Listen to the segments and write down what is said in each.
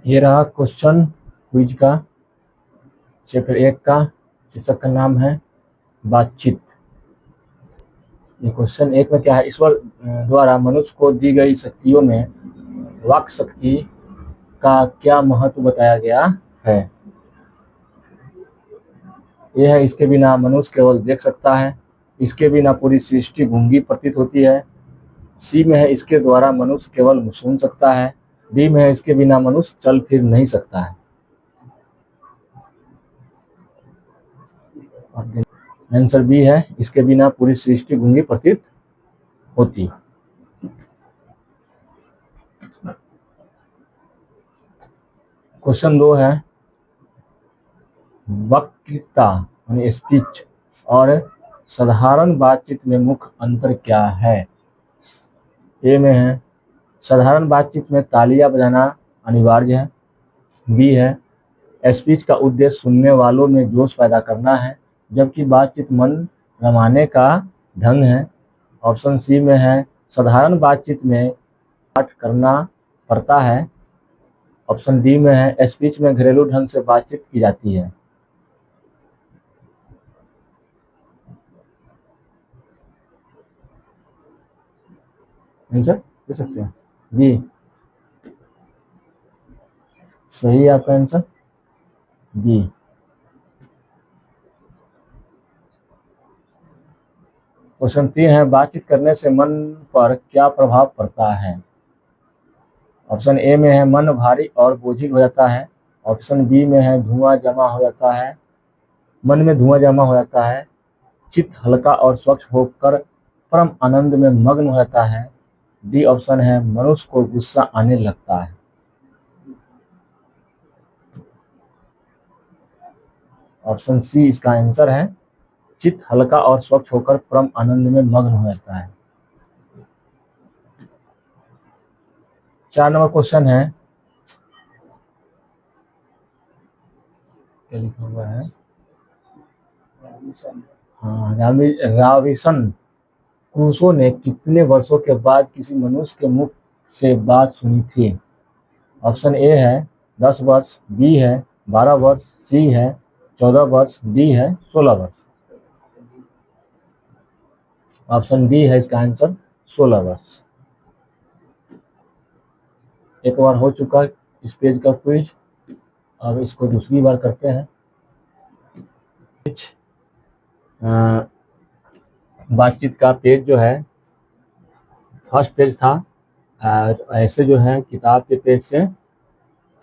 ये रहा question quiz का चैप्टर 1 का। शीर्षक का नाम है बातचीत। ये क्वेश्चन 1 में क्या है, ईश्वर द्वारा मनुष्य को दी गई शक्तियों में वाक शक्ति का क्या महत्व बताया गया है। यह है, इसके बिना मनुष्य केवल देख सकता है, इसके बिना पूरी सृष्टि गूंगी प्रतीत होती है। सी में है, इसके द्वारा मनुष्य केवल सुन सकता है। डी में है, इसके बिना मनुष्य चल फिर नहीं सकता है। आंसर बी है, इसके बिना पूरी सृष्टि गूंगी प्रतीत होती। क्वेश्चन 2 है, वक्तृता यानी स्पीच और साधारण बातचीत में मुख्य अंतर क्या है। ए में है, साधारण बातचीत में तालियां बजाना अनिवार्य है। बी है, स्पीच का उद्देश्य सुनने वालों में जोश पैदा करना है, जबकि बातचीत मन रमाने का ढंग है। ऑप्शन सी में है, साधारण बातचीत में पाठ करना पड़ता है। ऑप्शन डी में है, स्पीच में घरेलू ढंग से बातचीत की जाती है। आंसर दे सकते हैं। बी सही है आपका आंसर, बी। क्वेश्चन 3 है, बातचीत करने से मन पर क्या प्रभाव पड़ता है। ऑप्शन ए में है, मन भारी और बोझिल हो जाता है। ऑप्शन बी में है, धुआं जमा हो जाता है, मन में धुआं जमा हो जाता है। चित्त हल्का और स्वच्छ होकर परम आनंद में मग्न हो जाता है। डी ऑप्शन है, मनुष्य को गुस्सा आने लगता है। ऑप्शन सी इसका आंसर है, चित्त हल्का और स्वच्छ होकर परम आनंद में मग्न हो जाता है। 4 नंबर क्वेश्चन है, क्या लिखा हुआ है, हाँ, राविसन क्रूसो ने कितने वर्षों के बाद किसी मनुष्य के मुख से बात सुनी थी। ऑप्शन ए है 10 वर्ष, बी है 12 वर्ष, सी है 14 वर्ष, डी है 16 वर्ष। ऑप्शन डी है इसका आंसर 16 वर्ष। एक बार हो चुका इस पेज का क्विज, अब इसको दूसरी बार करते हैं। बातचीत का पेज जो है, फर्स्ट पेज था, ऐसे जो है किताब के पेज से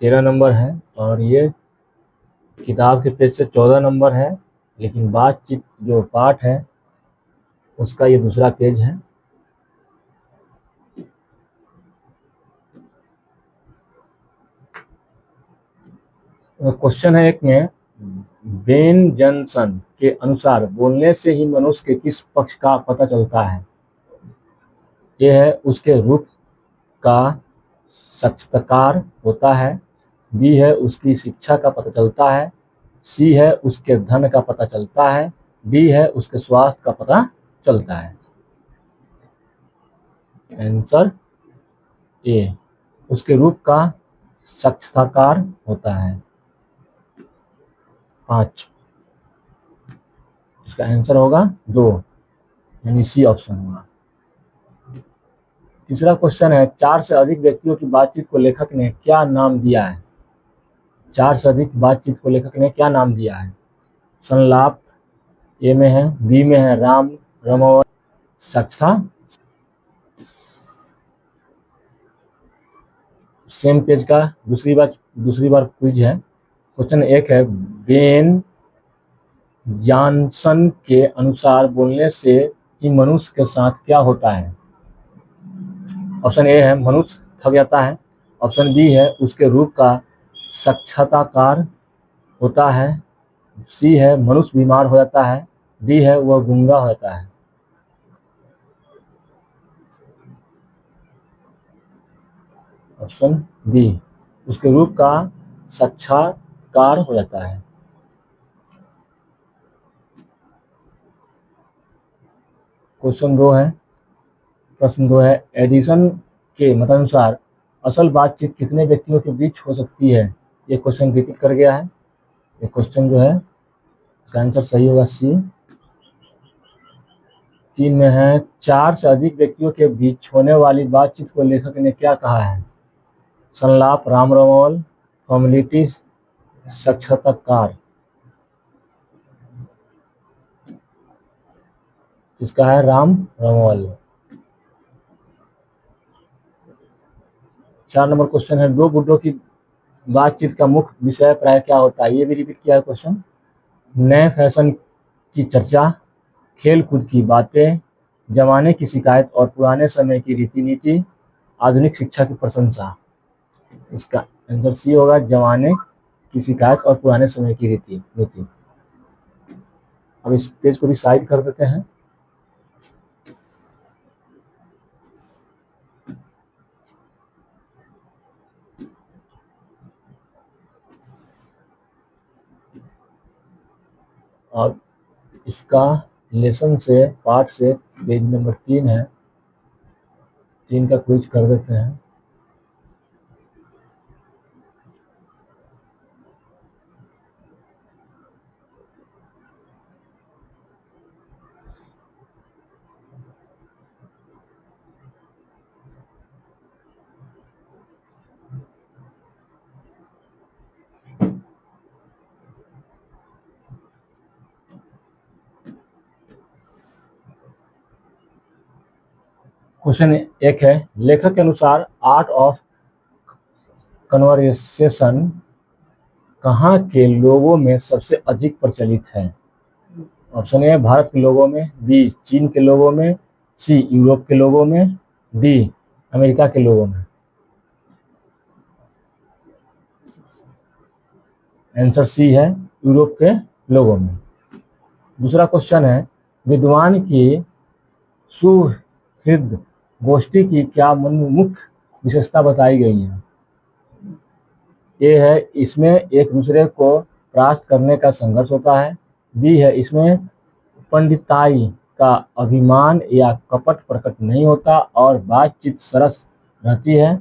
13 नंबर है और ये किताब के पेज से 14 नंबर है, लेकिन बातचीत जो पाठ है उसका ये दूसरा पेज है। क्वेश्चन है एक में, बेन जॉनसन के अनुसार बोलने से ही मनुष्य के किस पक्ष का पता चलता है। यह है, उसके रूप का साक्षात्कार होता है। बी है, उसकी शिक्षा का पता चलता है। सी है, उसके धन का पता चलता है। डी है, उसके स्वास्थ्य का पता चलता है। आंसर ए, उसके रूप का साक्षात्कार होता है। 5, इसका आंसर होगा 2, यानी सी ऑप्शन होगा। तीसरा क्वेश्चन है, 4 से अधिक व्यक्तियों की बातचीत को लेखक ने क्या नाम दिया है। 4 से अधिक बातचीत को लेखक ने क्या नाम दिया है। संलाप ए में है, बी में है राम रमोर साक्षा। सेम पेज का दूसरी बार क्विज है। क्वेश्चन 1 है, बेन जॉनसन के अनुसार बोलने से ही मनुष्य के साथ क्या होता है। ऑप्शन ए है, मनुष्य थक जाता है। ऑप्शन बी है, उसके रूप का साक्षात्कार होता है। सी है, मनुष्य बीमार हो जाता है। डी है, वह गूंगा हो जाता है। ऑप्शन बी, उसके रूप का साक्षात्कार हो जाता है। क्वेश्चन 2 है, प्रश्न 2 है, एडिसन के मतानुसार असल बातचीत कितने व्यक्तियों के बीच हो सकती है? ये क्वेश्चन रिपीट कर गया है। ये क्वेश्चन जो है इसका आंसर सही होगा सी। 3 में है 4 से अधिक व्यक्तियों के बीच होने वाली बातचीत को लेखक ने क्या कहा है? संलाप, राम रमोल, फॉर्मेलिटी, साक्षात्कार। इसका है राम रमोल। 4 नंबर क्वेश्चन है, दो बुड्ढों की बातचीत का मुख्य विषय प्राय क्या होता है? ये भी रिपीट किया है क्वेश्चन। नए फैशन की चर्चा, खेल कूद की बातें, जमाने की शिकायत और पुराने समय की रीति नीति, आधुनिक शिक्षा की प्रशंसा। इसका आंसर सी होगा, जमाने की शिकायत और पुराने समय की रीति नीति। अब इस पेज को भी साइड कर देते हैं। और इसका लेसन से पार्ट से पेज नंबर 3 है, 3 का क्विज कर देते हैं। क्वेश्चन 1 है, लेखक के अनुसार आर्ट ऑफ कन्वर्सेशन कहाँ के लोगों में सबसे अधिक प्रचलित है? ऑप्शन ए भारत के लोगों में, बी चीन के लोगों में, सी यूरोप के लोगों में, डी अमेरिका के लोगों में। आंसर सी है, यूरोप के लोगों में। दूसरा क्वेश्चन है, विद्वान की सुहृद गोष्ठी की क्या मुख्य विशेषता बताई गई है? ए है, इसमें एक दूसरे को परास्त करने का संघर्ष होता है। बी है, इसमें पंडिताई का अभिमान या कपट प्रकट नहीं होता और बातचीत सरस रहती है।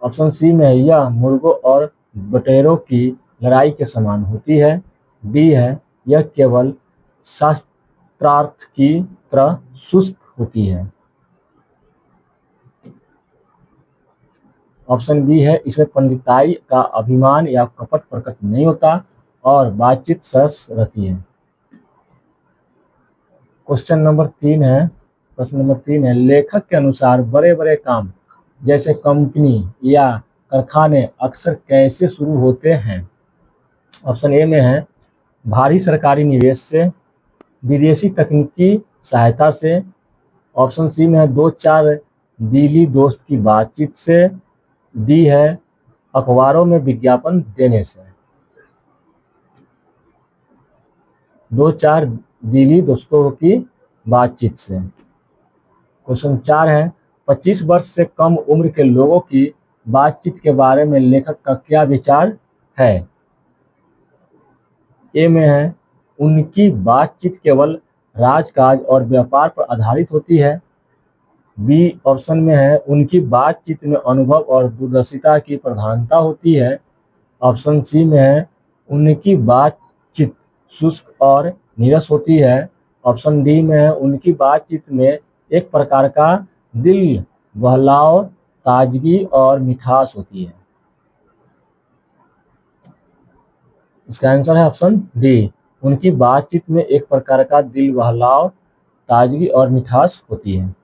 ऑप्शन सी में है, यह मुर्गों और बटेरों की लड़ाई के समान होती है। डी है, यह केवल शास्त्रार्थ की तरह शुष्क होती है। ऑप्शन बी है, इसमें पंडिताई का अभिमान या कपट प्रकट नहीं होता और बातचीत सरस रहती है। क्वेश्चन नंबर 3 है, प्रश्न नंबर 3 है, लेखक के अनुसार बड़े बड़े काम जैसे कंपनी या कारखाने अक्सर कैसे शुरू होते हैं? ऑप्शन ए में है, भारी सरकारी निवेश से, विदेशी तकनीकी सहायता से। ऑप्शन सी में है, 2-4 दिली दोस्त की बातचीत से। डी है, अखबारों में विज्ञापन देने से। 2-4 दिली दोस्तों की बातचीत से। क्वेश्चन 4 है, 25 वर्ष से कम उम्र के लोगों की बातचीत के बारे में लेखक का क्या विचार है? ए में है, उनकी बातचीत केवल राजकाज और व्यापार पर आधारित होती है। बी ऑप्शन में है, उनकी बातचीत में अनुभव और दूरदर्शिता की प्रधानता होती है। ऑप्शन सी में है, उनकी बातचीत शुष्क और नीरस होती है। ऑप्शन डी में है, उनकी बातचीत में एक प्रकार का दिल बहलाव, ताजगी और मिठास होती है। इसका आंसर है ऑप्शन डी, उनकी बातचीत में एक प्रकार का दिल बहलाव, ताजगी और मिठास होती है।